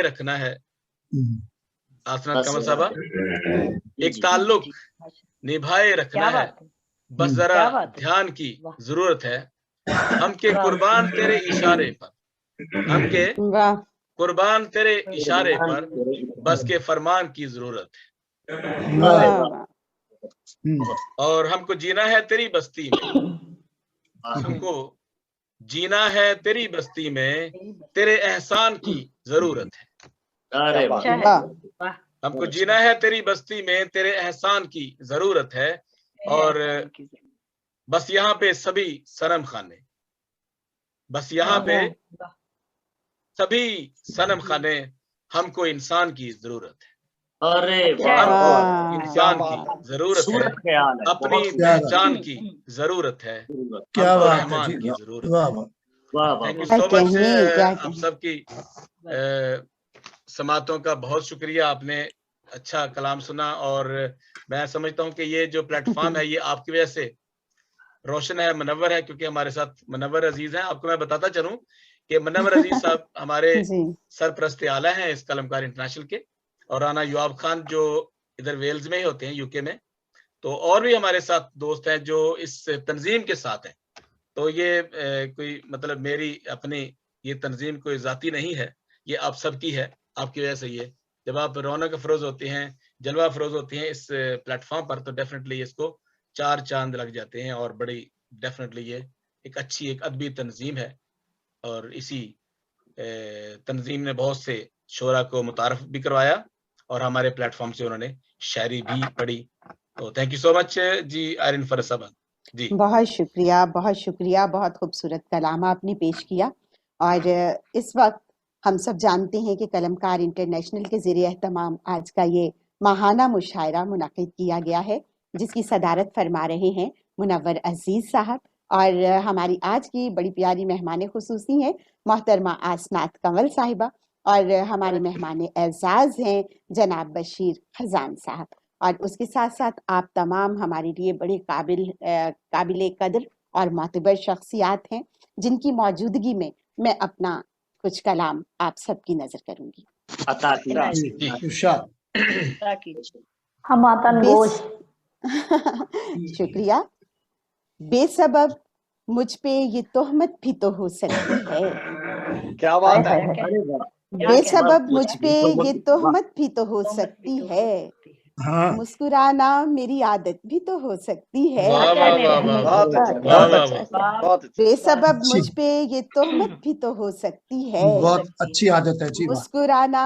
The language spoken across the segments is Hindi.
रखना है। आसनात कमल साहबा, एक ताल्लुक निभाए रखना है, बस जरा ध्यान की जरूरत है। हम के कुर्बान तेरे इशारे पर, हम के कुर्बान तेरे इशारे पर, बस के फरमान की जरूरत है। और हमको जीना है तेरी बस्ती में, हमको जीना है तेरी बस्ती में, तेरे एहसान की जरूरत है। हमको जीना है तेरी बस्ती में, तेरे एहसान की जरूरत है। और बस यहाँ पे सभी सनम खाने, बस यहाँ पे सभी सनम खाने, हमको इंसान की जरूरत है। हमको इंसान की जरूरत है, अपनी पहचान की जरूरत है, हमको रहमान की जरूरत है। Thank you so much. आप सबकी समातों का बहुत शुक्रिया, आपने अच्छा कलाम सुना। और मैं समझता हूँ कि ये जो प्लेटफॉर्म है ये आपकी वजह से रोशन है, मुनव्वर है, क्योंकि हमारे साथ मुनव्वर अजीज हैं। आपको मैं बताता चलूं कि मुनव्वर अजीज साहब हमारे सरपरस्त आला हैं इस कलमकार इंटरनेशनल के, और राना युआब खान जो इधर वेल्स में ही होते हैं, यूके में। तो और भी हमारे साथ दोस्त हैं जो इस तंजीम के साथ हैं। तो ये कोई मतलब मेरी अपनी ये तंजीम कोई जाती नहीं है, ये आप सबकी है, आपकी वजह से ये जब आप रौनक अफरोज होती हैं, जलवा अफरोज होती हैं इस प्लेटफॉर्म पर, तो डेफिनेटली इसको 4 चांद लग जाते हैं। और बड़ी डेफिनेटली ये एक अच्छी एक अदबी तंजीम है, और इसी तंजीम ने बहुत से शोरा को मुतारफ भी करवाया, और हमारे प्लेटफॉर्म से उन्होंने शायरी भी पढ़ी। तो थैंक यू सो मच जी आरिन फरसबा जी। बहुत शुक्रिया, बहुत शुक्रिया, बहुत खूबसूरत कलाम आपने पेश किया। और इस वक्त हम सब जानते हैं कि कलमकार इंटरनेशनल के ज़रिए एहतमाम आज का ये माहाना मुशायरा मुनाकिद किया गया है, जिसकी सदारत फरमा रहे हैं मुनव्वर अजीज साहब। और हमारी आज की बड़ी प्यारी मेहमान खुसूसी हैं मोहतरमा आसनात कमल साहिबा, और हमारे मेहमान एजाज हैं जनाब बशीर खजान साहब। और उसके साथ साथ आप तमाम हमारे लिए बड़े काबिल कदर और मोतबर शख्सियात हैं, जिनकी मौजूदगी में मैं अपना कुछ कलाम आप सबकी नजर करूंगी। शुक्रिया। बेसबब मुझ पे ये तोहमत भी तो हो सकती है। क्या बात है। बेसबब मुझ पे ये तोहमत भी तो हो सकती है। मुस्कुराना मेरी आदत भी तो हो सकती है। बेसबब मुझ पे ये तोहमत भी तो हो सकती है। बहुत अच्छी आदत है जी। मुस्कुराना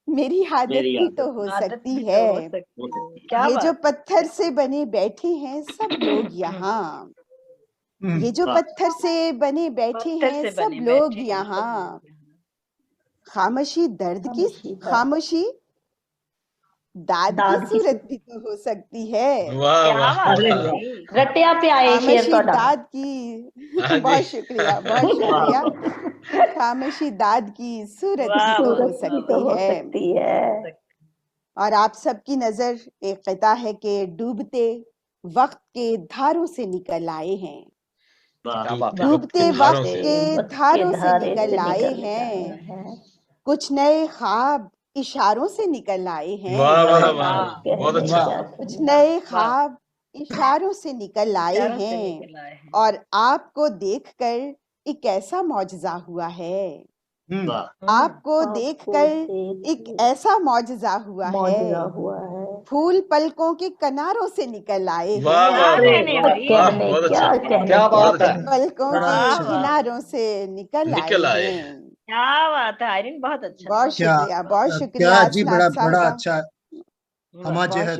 मेरी आदत भी तो हो सकती है। ये जो पत्थर से बने बैठे हैं सब लोग यहाँ, ये जो पत्थर से बने बैठे हैं सब लोग यहाँ, खामोशी दर्द की, खामोशी दाद की सूरत भी तो हो सकती है। रटिया पे आए शेर तो दाद की बहुत शुक्रिया, बहुत शुक्रिया। खामोशी दाद की सूरत भी तो हो सकती है। और आप सबकी नजर एक क़िता है कि डूबते वक्त के धारों से निकल आए हैं, डूबते वक्त के धारों से निकल आए हैं, कुछ नए ख्वाब इशारों से निकल आए हैं। बहुत अच्छा। कुछ नए ख्वाब इशारों से निकल आए हैं, और आपको देखकर एक ऐसा मौजज़ा हुआ है। आपको देखकर एक ऐसा मौजज़ा हुआ है। फूल पलकों के किनारों से निकल आए हैं। क्या बात है। पलकों के किनारों से निकल आए हैं। क्या बात है आयरिन, बहुत अच्छा। बहुत शुक्रिया, बहुत शुक्रिया जी। बड़ा अच्छा हमा है,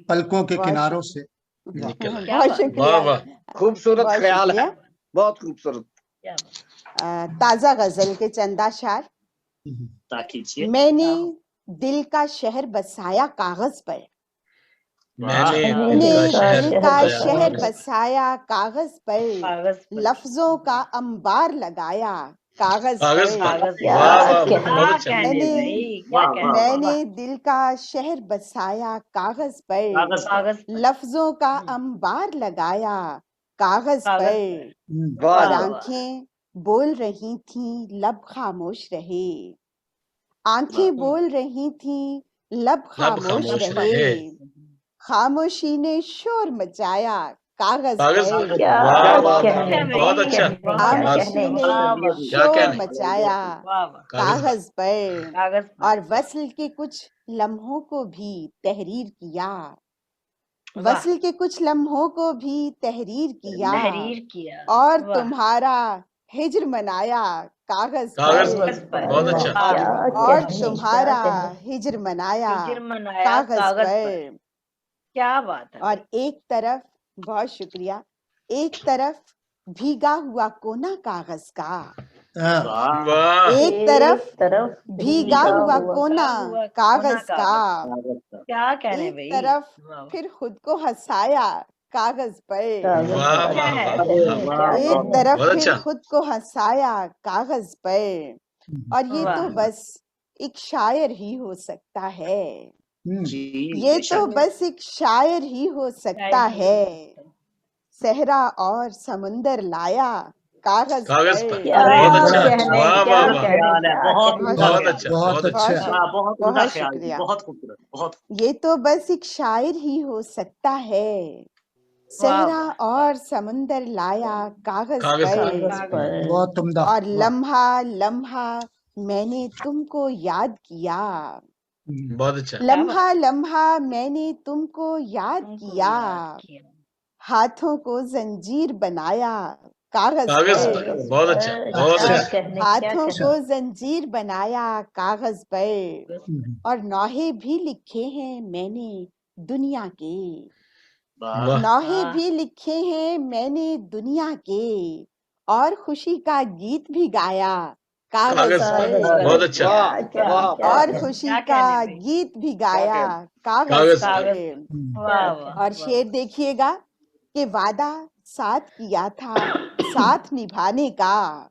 पलकों के किनारों से बहुत शुक्रिया। खूबसूरत ख्याल है, बहुत खूबसूरत। ताजा गजल के चंद अशार। मैंने दिल का शहर बसाया कागज पर, मैंने दिल का शहर बसाया कागज पर, लफ्जों का अंबार लगाया कागज पर। मैंने दिल का शहर बसाया कागज पर, लफ्जों का अंबार लगाया कागज पर। और आंखें बोल रही थी लब खामोश रहे, आंखें बोल रही थी, लब खामोश रहे। खामोशी ने शोर मचाया, कागज पर। बहुत अच्छा। खामोशी ने शोर मचाया, कागज पर। और वस्ल के कुछ लम्हों को भी तहरीर किया। वस्ल के कुछ लम्हों को भी तहरीर किया। और तुम्हारा हिज्र मनाया, कागज पर। बहुत अच्छा। और तुम्हारा हिज्र मनाया, कागज पर। क्या बात है। और एक तरफ, बहुत शुक्रिया, एक तरफ भीगा हुआ कोना कागज का, एक तरफ भीगा हुआ कोना कागज का, क्या कहने एक तरफ फिर खुद को हंसाया कागज पर। एक तरफ फिर खुद को हंसाया कागज पर। और ये तो बस एक शायर ही हो सकता है। ये तो बस एक शायर ही हो सकता है। सहरा और समुंदर लाया कागज पर। बहुत अच्छा। वाह वाह बहुत अच्छा, बहुत शुक्रिया। ये तो बस एक शायर ही हो सकता है। सहरा और समुंदर लाया कागज पर। बहुत उम्दा। और लम्हा लम्हा मैंने तुमको याद किया। बहुत अच्छा। लम्हा लम्हा मैंने तुमको याद किया। हाथों को जंजीर बनाया कागज पर। बहुत अच्छा। हाथों को जंजीर बनाया कागज पर। और नौहे भी लिखे हैं मैंने दुनिया के। नौहे भी लिखे हैं मैंने दुनिया के। और खुशी का गीत भी गाया कागज पर। बहुत अच्छा। और खुशी का गीत भी गाया कागज पर। और शेर देखिएगा कि वादा साथ किया था साथ निभाने का।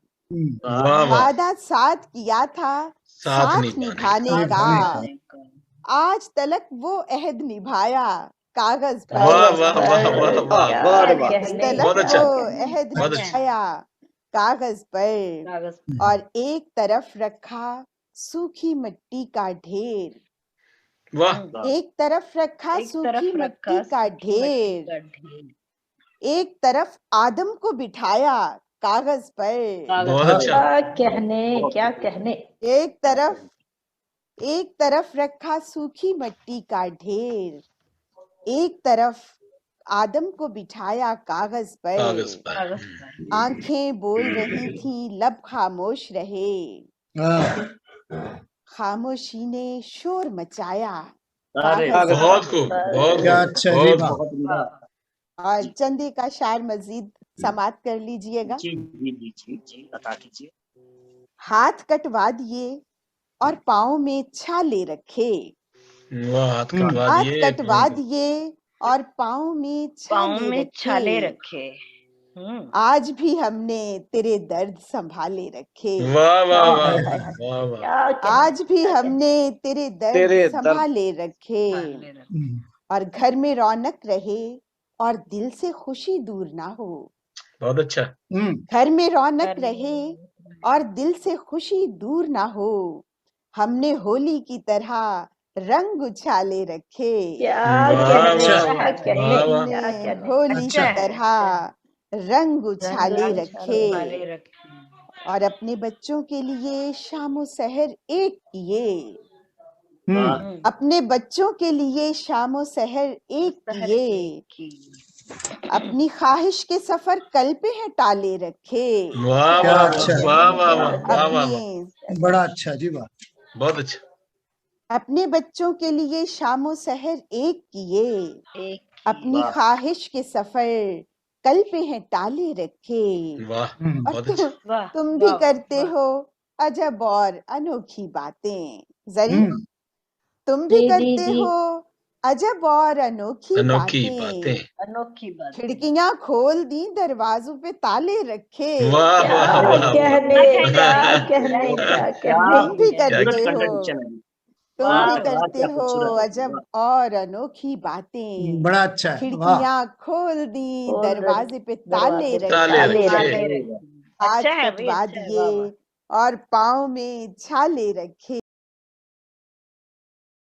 वादा साथ किया था साथ निभाने का। आज तलक वो अहद निभाया कागज पर। तलक वो अहद निभाया कागज पर। और एक तरफ रखा सूखी मिट्टी का ढेर। एक तरफ रखा सूखी मिट्टी का ढेर। एक तरफ आदम को बिठाया कागज पर। बहुत अच्छा। क्या कहने। एक तरफ रखा सूखी मिट्टी का ढेर। एक तरफ आदम को बिठाया कागज पर। आंखें बोल रही थी, लब खामोश रहे। खामोशी ने शोर मचाया बहुत खूब। और चंदे का शायर मजीद समाप्त कर लीजिएगा। हाथ कटवा दिए और पाँव में छाले रखे। हाथ कटवा दिए और पाँव में छाले रखे। आज भी हमने तेरे दर्द संभाले रखे। आज भी हमने तेरे दर्द संभाले रखे। और घर में रौनक रहे और दिल से खुशी दूर ना हो। बहुत अच्छा। घर में रौनक रहे और दिल से खुशी दूर ना हो। हमने होली की तरह रंग उछाले रखे। होली की तरह रंग उछाले रखे। और अपने बच्चों के लिए शामो सहर एक किए। अपने बच्चों के लिए शामो सहर एक किए। अपनी ख्वाहिश के सफर कल पे है टाले रखे। बड़ा अच्छा जी, वाह, बहुत अच्छा। अपने बच्चों के लिए शामो सहर एक किए। अपनी ख्वाहिश के सफर कल पे है टाले रखे। और तुम भी करते हो अजब और अनोखी बातें। जरी तुम भी करते हो अजब और अनोखी बातें। खिड़कियां खोल दी, दरवाजों पे ताले रखे। तुम भी करते हो अजब और अनोखी बातें। बड़ा अच्छा है। खिड़कियां खोल दी, दरवाजे पे ताले रखे। आज कटवा दिए और पाँव में छाले रखे।